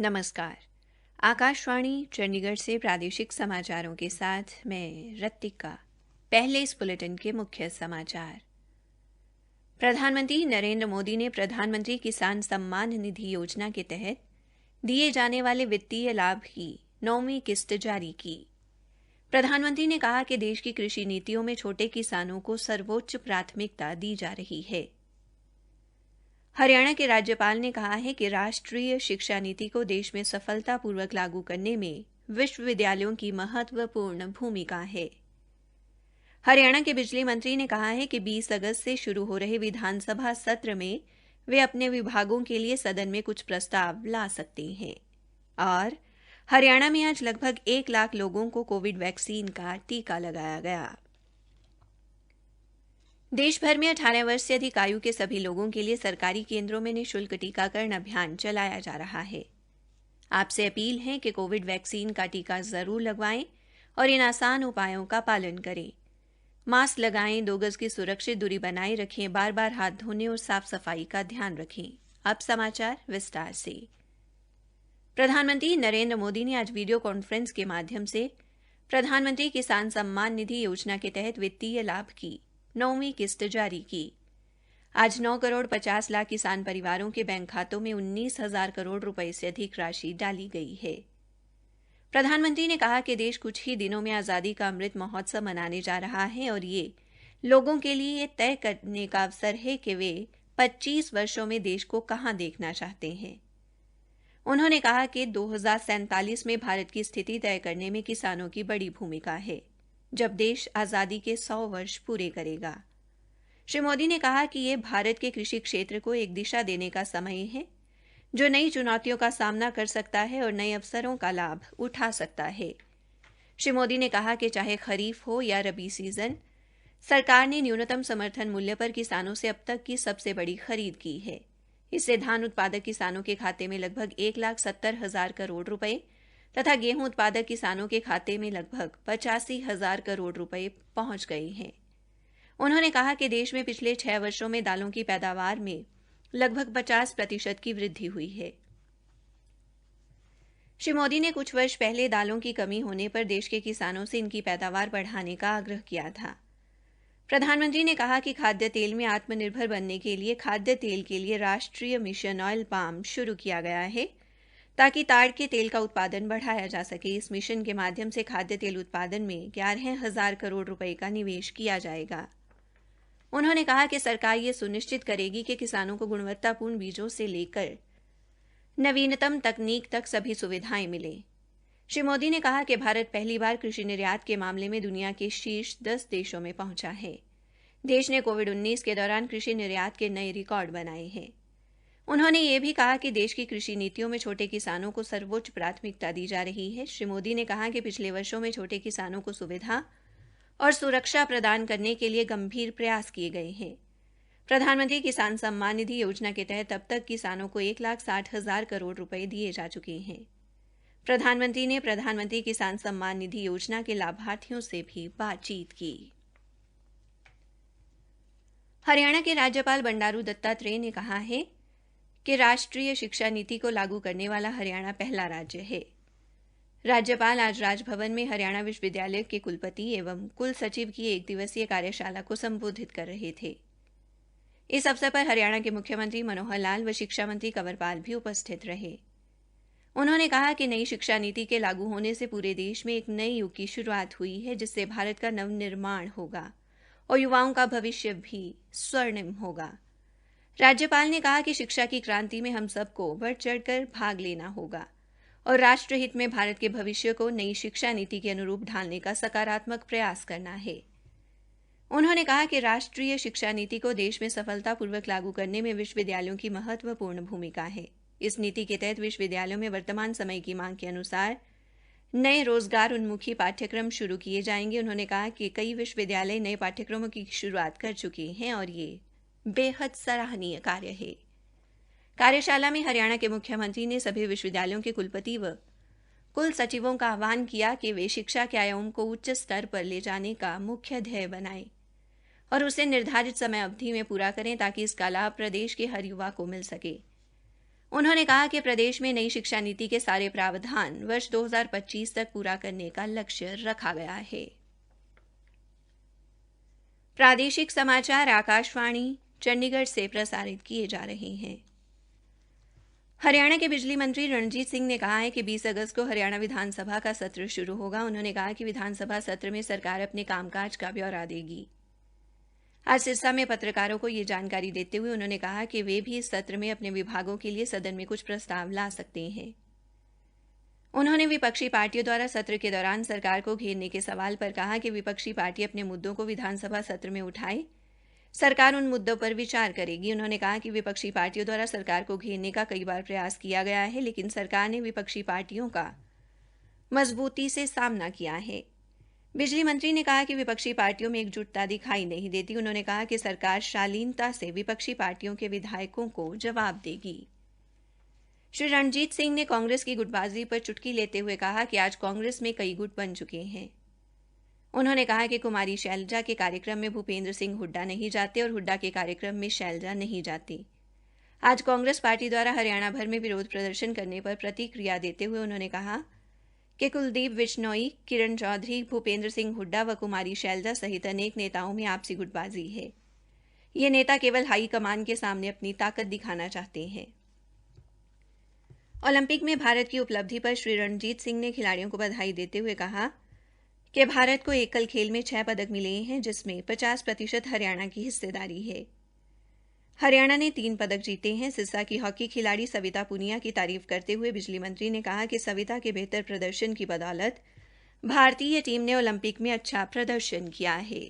नमस्कार। आकाशवाणी चंडीगढ़ से प्रादेशिक समाचारों के साथ मैं रत्तिका। पहले इस बुलेटिन के मुख्य समाचार। प्रधानमंत्री नरेंद्र मोदी ने प्रधानमंत्री किसान सम्मान निधि योजना के तहत दिए जाने वाले वित्तीय लाभ की 9वीं किस्त जारी की। प्रधानमंत्री ने कहा कि देश की कृषि नीतियों में छोटे किसानों को सर्वोच्च प्राथमिकता दी जा रही है। हरियाणा के राज्यपाल ने कहा है कि राष्ट्रीय शिक्षा नीति को देश में सफलतापूर्वक लागू करने में विश्वविद्यालयों की महत्वपूर्ण भूमिका है। हरियाणा के बिजली मंत्री ने कहा है कि 20 अगस्त से शुरू हो रहे विधानसभा सत्र में वे अपने विभागों के लिए सदन में कुछ प्रस्ताव ला सकते हैं। और हरियाणा में आज लगभग 1 लाख लोगों को कोविड वैक्सीन का टीका लगाया गया। देश भर में 18 वर्ष से अधिक आयु के सभी लोगों के लिए सरकारी केंद्रों में निःशुल्क टीकाकरण अभियान चलाया जा रहा है। आपसे अपील है कि कोविड वैक्सीन का टीका जरूर लगवाएं और इन आसान उपायों का पालन करें। मास्क लगाएं, 2 गज की सुरक्षित दूरी बनाए रखें, बार-बार हाथ धोने और साफ सफाई का ध्यान रखें। अब समाचार विस्तार से। प्रधानमंत्री नरेंद्र मोदी ने आज वीडियो कॉन्फ्रेंस के माध्यम से प्रधानमंत्री किसान सम्मान निधि योजना के तहत वित्तीय लाभ की 9वीं किस्त जारी की। आज 9 करोड़ 50 लाख किसान परिवारों के बैंक खातों में 19,000 करोड़ रुपए से अधिक राशि डाली गई है। प्रधानमंत्री ने कहा कि देश कुछ ही दिनों में आज़ादी का अमृत महोत्सव मनाने जा रहा है और ये लोगों के लिए ये तय करने का अवसर है कि वे 25 वर्षों में देश को कहां देखना चाहते हैं। उन्होंने कहा कि 2047 में भारत की स्थिति तय करने में किसानों की बड़ी भूमिका है, जब देश आज़ादी के 100 वर्ष पूरे करेगा। श्री मोदी ने कहा कि यह भारत के कृषि क्षेत्र को एक दिशा देने का समय है, जो नई चुनौतियों का सामना कर सकता है और नए अवसरों का लाभ उठा सकता है। श्री मोदी ने कहा कि चाहे खरीफ हो या रबी सीजन, सरकार ने न्यूनतम समर्थन मूल्य पर किसानों से अब तक की सबसे बड़ी खरीद की है। इससे धान उत्पादक किसानों के खाते में लगभग 1,70,000 करोड़ रुपए तथा गेहूं उत्पादक किसानों के खाते में लगभग 85,000 करोड़ रुपए पहुंच गए हैं। उन्होंने कहा कि देश में पिछले 6 वर्षों में दालों की पैदावार में लगभग 50% की वृद्धि हुई है। श्री मोदी ने कुछ वर्ष पहले दालों की कमी होने पर देश के किसानों से इनकी पैदावार बढ़ाने का आग्रह किया था। प्रधानमंत्री ने कहा कि खाद्य तेल में आत्मनिर्भर बनने के लिए खाद्य तेल के लिए राष्ट्रीय मिशन ऑयल पाम शुरू किया गया है, ताकि ताड़ के तेल का उत्पादन बढ़ाया जा सके। इस मिशन के माध्यम से खाद्य तेल उत्पादन में 11,000 करोड़ रुपए का निवेश किया जाएगा। उन्होंने कहा कि सरकार ये सुनिश्चित करेगी कि किसानों को गुणवत्तापूर्ण बीजों से लेकर नवीनतम तकनीक तक सभी सुविधाएं मिलें। श्री मोदी ने कहा कि भारत पहली बार कृषि निर्यात के मामले में दुनिया के शीर्ष 10 देशों में पहुंचा है। देश ने कोविड-19 के दौरान कृषि निर्यात के नए रिकॉर्ड बनाए हैं। उन्होंने ये भी कहा कि देश की कृषि नीतियों में छोटे किसानों को सर्वोच्च प्राथमिकता दी जा रही है। श्री मोदी ने कहा कि पिछले वर्षों में छोटे किसानों को सुविधा और सुरक्षा प्रदान करने के लिए गंभीर प्रयास किए गए हैं। प्रधानमंत्री किसान सम्मान निधि योजना के तहत अब तक किसानों को 1,60,000 करोड़ रुपए दिए जा चुके हैं। प्रधानमंत्री ने प्रधानमंत्री किसान सम्मान निधि योजना के लाभार्थियों से भी बातचीत की। हरियाणा के राज्यपाल बंडारू दत्तात्रेय ने कहा है कि राष्ट्रीय शिक्षा नीति को लागू करने वाला हरियाणा पहला राज्य है। राज्यपाल आज राजभवन में हरियाणा विश्वविद्यालय के कुलपति एवं कुल सचिव की 1 दिवसीय कार्यशाला को संबोधित कर रहे थे। इस अवसर पर हरियाणा के मुख्यमंत्री मनोहर लाल व शिक्षा मंत्री कंवरपाल भी उपस्थित रहे। उन्होंने कहा कि नई शिक्षा नीति के लागू होने से पूरे देश में एक नए युग की शुरुआत हुई है, जिससे भारत का नवनिर्माण होगा और युवाओं का भविष्य भी स्वर्णिम होगा। राज्यपाल ने कहा कि शिक्षा की क्रांति में हम सबको बढ़ चढ़कर भाग लेना होगा और राष्ट्रहित में भारत के भविष्य को नई शिक्षा नीति के अनुरूप ढालने का सकारात्मक प्रयास करना है। उन्होंने कहा कि राष्ट्रीय शिक्षा नीति को देश में सफलतापूर्वक लागू करने में विश्वविद्यालयों की महत्वपूर्ण भूमिका है। इस नीति के तहत विश्वविद्यालयों में वर्तमान समय की मांग के अनुसार नए रोजगार उन्मुखी पाठ्यक्रम शुरू किए जाएंगे। उन्होंने कहा कि कई विश्वविद्यालय नए पाठ्यक्रमों की शुरुआत कर चुके हैं और ये बेहद सराहनीय कार्य है। कार्यशाला में हरियाणा के मुख्यमंत्री ने सभी विश्वविद्यालयों के कुलपति व कुल सचिवों का आह्वान किया कि वे शिक्षा के आयाम को उच्च स्तर पर ले जाने का मुख्य ध्येय बनाएं और उसे निर्धारित समय अवधि में पूरा करें, ताकि इसका लाभ प्रदेश के हर युवा को मिल सके। उन्होंने कहा कि प्रदेश में नई शिक्षा नीति के सारे प्रावधान वर्ष 2025 तक पूरा करने का लक्ष्य रखा गया है। प्रादेशिक समाचार आकाशवाणी चंडीगढ़ से प्रसारित किए जा रहे हैं। हरियाणा के बिजली मंत्री रणजीत सिंह ने कहा है कि 20 अगस्त को हरियाणा विधानसभा का सत्र शुरू होगा। उन्होंने कहा कि विधानसभा सत्र में सरकार अपने कामकाज का ब्यौरा देगी। आज सिरसा में पत्रकारों को यह जानकारी देते हुए उन्होंने कहा कि वे भी इस सत्र में अपने विभागों के लिए सदन में कुछ प्रस्ताव ला सकते हैं। उन्होंने विपक्षी पार्टियों द्वारा सत्र के दौरान सरकार को घेरने के सवाल पर कहा कि विपक्षी पार्टी अपने मुद्दों को विधानसभा सत्र में उठाए, सरकार उन मुद्दों पर विचार करेगी। उन्होंने कहा कि विपक्षी पार्टियों द्वारा सरकार को घेरने का कई बार प्रयास किया गया है, लेकिन सरकार ने विपक्षी पार्टियों का मजबूती से सामना किया है। बिजली मंत्री ने कहा कि विपक्षी पार्टियों में एकजुटता दिखाई नहीं देती। उन्होंने कहा कि सरकार शालीनता से विपक्षी पार्टियों के विधायकों को जवाब देगी। श्री रणजीत सिंह ने कांग्रेस की गुटबाजी पर चुटकी लेते हुए कहा कि आज कांग्रेस में कई गुट बन चुके हैं। उन्होंने कहा कि कुमारी शैलजा के कार्यक्रम में भूपेंद्र सिंह हुड्डा नहीं जाते और हुड्डा के कार्यक्रम में शैलजा नहीं जाती। आज कांग्रेस पार्टी द्वारा हरियाणा भर में विरोध प्रदर्शन करने पर प्रतिक्रिया देते हुए उन्होंने कहा कि कुलदीप बिश्नोई, किरण चौधरी, भूपेंद्र सिंह हुड्डा व कुमारी शैलजा सहित अनेक नेताओं में आपसी गुटबाजी है। ये नेता केवल हाईकमान के सामने अपनी ताकत दिखाना चाहते हैं। ओलंपिक में भारत की उपलब्धि पर श्री रणजीत सिंह ने खिलाड़ियों को बधाई देते हुए कहा कि भारत को एकल खेल में 6 पदक मिले हैं, जिसमें 50% हरियाणा की हिस्सेदारी है। हरियाणा ने 3 पदक जीते हैं। सिरसा की हॉकी खिलाड़ी सविता पुनिया की तारीफ करते हुए बिजली मंत्री ने कहा कि सविता के बेहतर प्रदर्शन की बदौलत भारतीय टीम ने ओलंपिक में अच्छा प्रदर्शन किया है।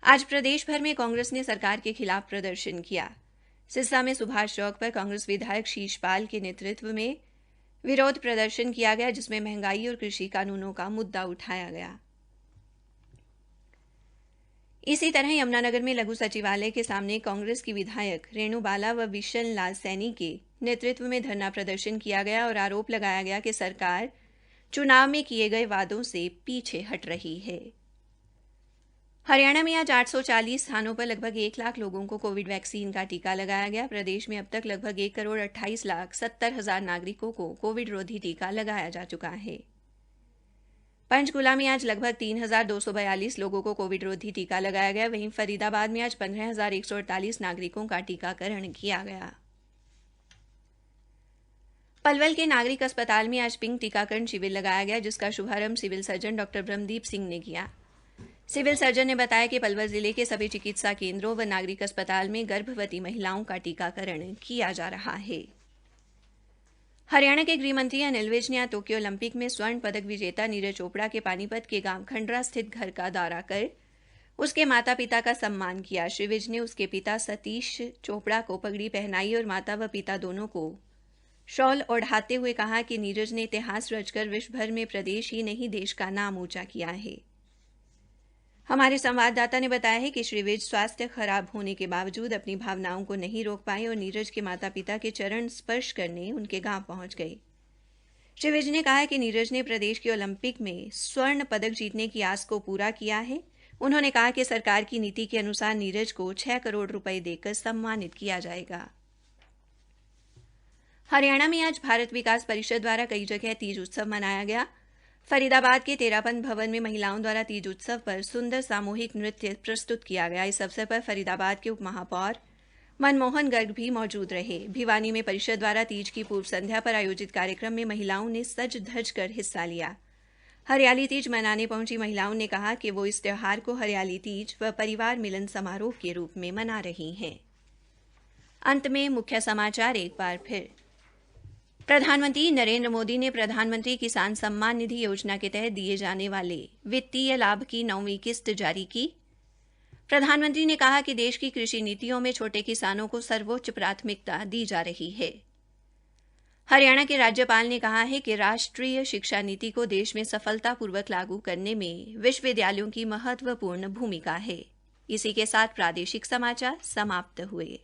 आज प्रदेश भर में कांग्रेस ने सरकार के खिलाफ प्रदर्शन किया। सिरसा में सुभाष चौक पर कांग्रेस विधायक शीशपाल के नेतृत्व में विरोध प्रदर्शन किया गया, जिसमें महंगाई और कृषि कानूनों का मुद्दा उठाया गया। इसी तरह यमुनानगर में लघु सचिवालय के सामने कांग्रेस की विधायक रेणु बाला व विशन लाल सैनी के नेतृत्व में धरना प्रदर्शन किया गया और आरोप लगाया गया कि सरकार चुनाव में किए गए वादों से पीछे हट रही है। हरियाणा में आज 840 स्थानों पर लगभग 1 लाख लोगों को कोविड वैक्सीन का टीका लगाया गया। प्रदेश में अब तक लगभग 1,28,70,000 नागरिकों को कोविड रोधी टीका लगाया जा चुका है। पंचकुला में आज लगभग 3,242 लोगों को कोविड रोधी टीका लगाया गया। वहीं फरीदाबाद में आज 15,148 नागरिकों का टीकाकरण किया गया। पलवल के नागरिक अस्पताल में आज पिंक टीकाकरण शिविर लगाया गया, जिसका शुभारंभ सिविल सर्जन डॉ ब्रह्मदीप सिंह ने किया। सिविल सर्जन ने बताया कि पलवल जिले के सभी चिकित्सा केंद्रों व नागरिक अस्पताल में गर्भवती महिलाओं का टीकाकरण किया जा रहा है। हरियाणा के गृह मंत्री अनिल विज ने आज टोक्यो ओलंपिक में स्वर्ण पदक विजेता नीरज चोपड़ा के पानीपत के गांव खंडरा स्थित घर का दौरा कर उसके माता पिता का सम्मान किया। श्री विज ने उसके पिता सतीश चोपड़ा को पगड़ी पहनाई और माता व पिता दोनों को शॉल ओढ़ाते हुए कहा कि नीरज ने इतिहास रचकर विश्व भर में प्रदेश ही नहीं देश का नाम ऊंचा किया है। हमारे संवाददाता ने बताया है कि श्री विज स्वास्थ्य खराब होने के बावजूद अपनी भावनाओं को नहीं रोक पाए और नीरज के माता पिता के चरण स्पर्श करने उनके गांव पहुंच गए। श्री विज ने कहा कि नीरज ने प्रदेश के ओलंपिक में स्वर्ण पदक जीतने की आस को पूरा किया है। उन्होंने कहा कि सरकार की नीति के अनुसार नीरज को 6 करोड़ रुपए देकर सम्मानित किया जाएगा। हरियाणा में आज भारत विकास परिषद द्वारा कई जगह तीज उत्सव मनाया गया। फरीदाबाद के तेरापंथ भवन में महिलाओं द्वारा तीज उत्सव पर सुंदर सामूहिक नृत्य प्रस्तुत किया गया। इस अवसर पर फरीदाबाद के उप महापौर मनमोहन गर्ग भी मौजूद रहे। भिवानी में परिषद द्वारा तीज की पूर्व संध्या पर आयोजित कार्यक्रम में महिलाओं ने सज धज कर हिस्सा लिया। हरियाली तीज मनाने पहुंची महिलाओं ने कहा कि वो इस त्योहार को हरियाली तीज व परिवार मिलन समारोह के रूप में मना रही हैं। अंत में मुख्य समाचार एक बार फिर। प्रधानमंत्री नरेंद्र मोदी ने प्रधानमंत्री किसान सम्मान निधि योजना के तहत दिए जाने वाले वित्तीय लाभ की 9वीं किस्त जारी की। प्रधानमंत्री ने कहा कि देश की कृषि नीतियों में छोटे किसानों को सर्वोच्च प्राथमिकता दी जा रही है। हरियाणा के राज्यपाल ने कहा है कि राष्ट्रीय शिक्षा नीति को देश में सफलतापूर्वक लागू करने में विश्वविद्यालयों की महत्वपूर्ण भूमिका है। इसी के साथ प्रादेशिक समाचार समाप्त हुए।